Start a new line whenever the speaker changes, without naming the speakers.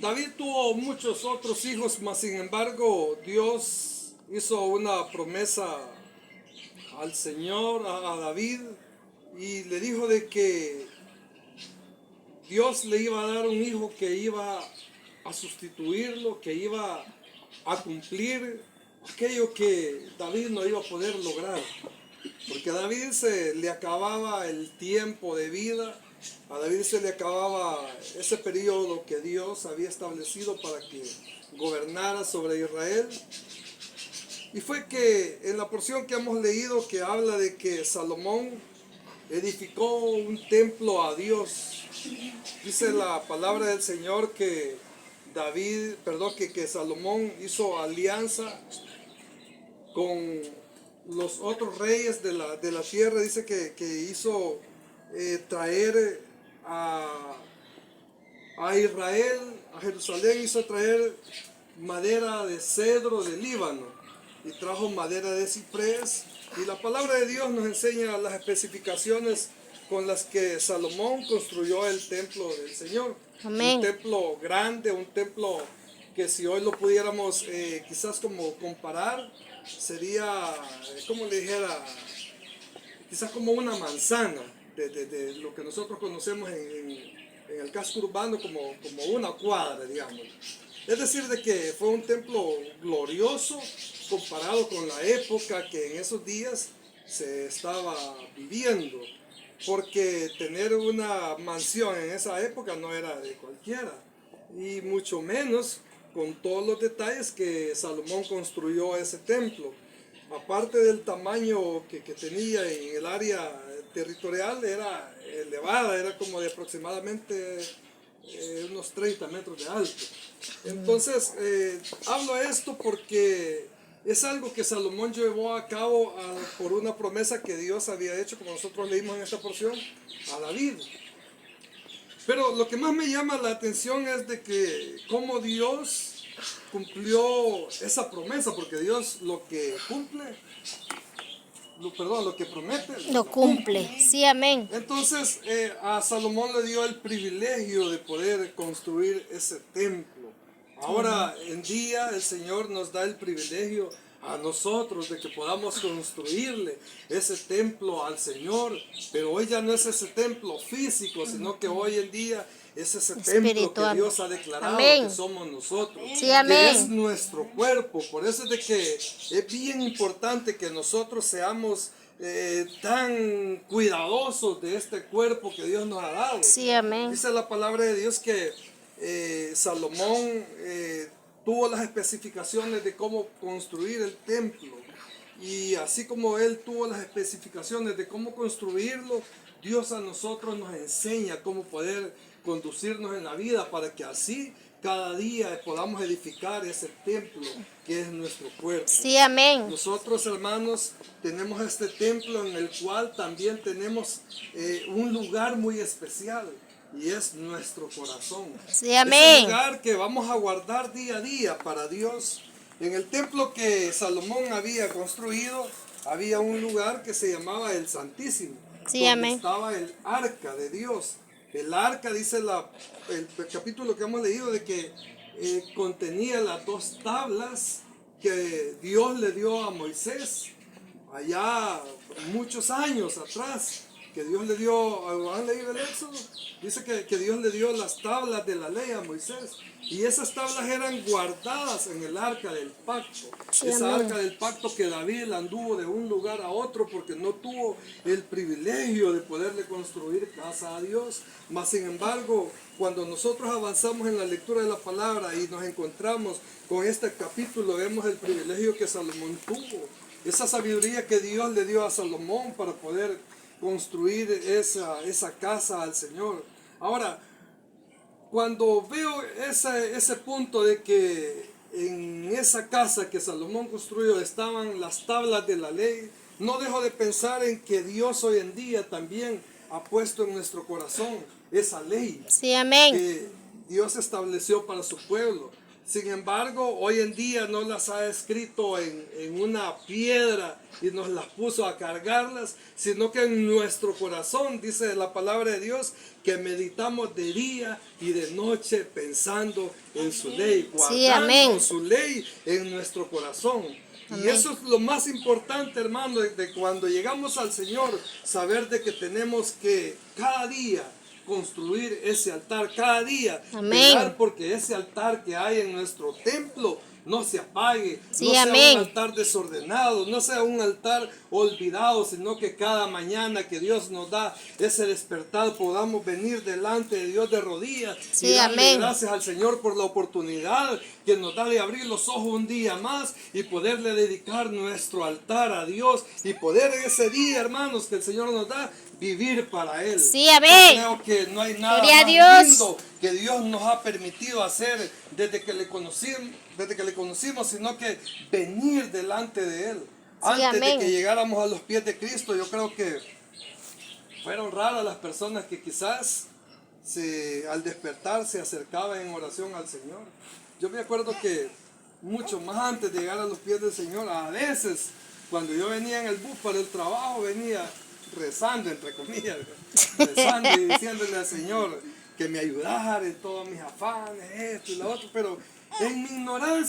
David tuvo muchos otros hijos, mas sin embargo Dios hizo una promesa al Señor, a David, y le dijo de que Dios le iba a dar un hijo que iba a sustituirlo, que iba a cumplir aquello que David no iba a poder lograr. Porque a David se le acababa el tiempo de vida, a David se le acababa ese periodo que Dios había establecido para que gobernara sobre Israel. Y fue que en la porción que hemos leído que habla de que Salomón edificó un templo a Dios. Dice la palabra del Señor que que Salomón hizo alianza con los otros reyes de la tierra. Dice que hizo traer a Israel, a Jerusalén, hizo traer madera de cedro de Líbano y trajo madera de ciprés. Y la palabra de Dios nos enseña las especificaciones con las que Salomón construyó el templo del Señor.
Amén.
Un templo grande, un templo que si hoy lo pudiéramos quizás como comparar, sería, como le dijera, quizás como una manzana de lo que nosotros conocemos en el casco urbano como una cuadra, digamos. Es decir, de que fue un templo glorioso comparado con la época que en esos días se estaba viviendo. Porque tener una mansión en esa época no era de cualquiera. Y mucho menos con todos los detalles que Salomón construyó ese templo. Aparte del tamaño que tenía en el área territorial, era elevada, era como de aproximadamente unos 30 metros de alto. Entonces, hablo esto porque es algo que Salomón llevó a cabo por una promesa que Dios había hecho, como nosotros leímos en esta porción, a David. Pero lo que más me llama la atención es de que cómo Dios cumplió esa promesa, porque Dios lo que cumple, lo que promete,
Lo cumple. Sí, amén.
Entonces a Salomón le dio el privilegio de poder construir ese templo. Ahora en día el Señor nos da el privilegio a nosotros de que podamos construirle ese templo al Señor, pero hoy ya no es ese templo físico, sino que hoy en día es ese templo que
Espiritual.
Dios ha declarado
Amén.
que somos nosotros,
Sí,
que
amén.
es nuestro cuerpo. Por eso es de que es bien importante que nosotros seamos tan cuidadosos de este cuerpo que Dios nos ha dado.
Sí, amén.
Dice la palabra de Dios que Salomón tuvo las especificaciones de cómo construir el templo, y así como él tuvo las especificaciones de cómo construirlo, Dios a nosotros nos enseña cómo poder conducirnos en la vida para que así cada día podamos edificar ese templo que es nuestro cuerpo.
Sí, amén.
Nosotros, hermanos, tenemos este templo en el cual también tenemos un lugar muy especial, y es nuestro corazón.
Sí, amén.
Ese lugar que vamos a guardar día a día para Dios. En el templo que Salomón había construido, había un lugar que se llamaba el Santísimo,
Sí,
donde
amén.
estaba el arca de Dios. El arca, dice el capítulo que hemos leído, de que contenía las dos tablas que Dios le dio a Moisés allá muchos años atrás, que Dios le dio. ¿Han leído el Éxodo? Dice que Dios le dio las tablas de la ley a Moisés, y esas tablas eran guardadas en el arca del pacto.
Sí,
Esa
amén.
arca del pacto que David anduvo de un lugar a otro porque no tuvo el privilegio de poderle construir casa a Dios. Mas sin embargo, cuando nosotros avanzamos en la lectura de la palabra y nos encontramos con este capítulo, vemos el privilegio que Salomón tuvo, esa sabiduría que Dios le dio a Salomón para poder construir esa casa al Señor. Ahora, cuando veo ese punto de que en esa casa que Salomón construyó estaban las tablas de la ley, no dejo de pensar en que Dios hoy en día también ha puesto en nuestro corazón esa ley
Sí, amén.
que Dios estableció para su pueblo. Sin embargo, hoy en día no las ha escrito en una piedra y nos las puso a cargarlas, sino que en nuestro corazón, dice la palabra de Dios, que meditamos de día y de noche pensando en su ley,
Sí,
guardando
amén.
su ley en nuestro corazón. Y
Amén.
eso es lo más importante, hermano, de cuando llegamos al Señor, saber de que tenemos que cada día construir ese altar, cada día
Amén.
velar porque ese altar que hay en nuestro templo no se apague,
Sí,
no sea
amén.
un altar desordenado, no sea un altar olvidado, sino que cada mañana que Dios nos da ese despertar podamos venir delante de Dios de rodillas y
Sí,
darle
amén.
gracias al Señor por la oportunidad que nos da de abrir los ojos un día más y poderle dedicar nuestro altar a Dios y poder en ese día, hermanos, que el Señor nos da, vivir para Él.
Sí, amén.
Yo creo que no hay nada
Gloria a
más
Dios.
lindo que Dios nos ha permitido hacer desde que le conocimos, sino que venir delante de Él. Antes
amén.
de que llegáramos a los pies de Cristo, yo creo que fueron raras las personas que quizás al despertar se acercaban en oración al Señor. Yo me acuerdo que mucho más antes de llegar a los pies del Señor, a veces cuando yo venía en el bus para el trabajo, venía rezando, entre comillas, rezando y diciéndole al Señor que me ayudara en todos mis afanes, esto y lo otro, pero en mi ignorancia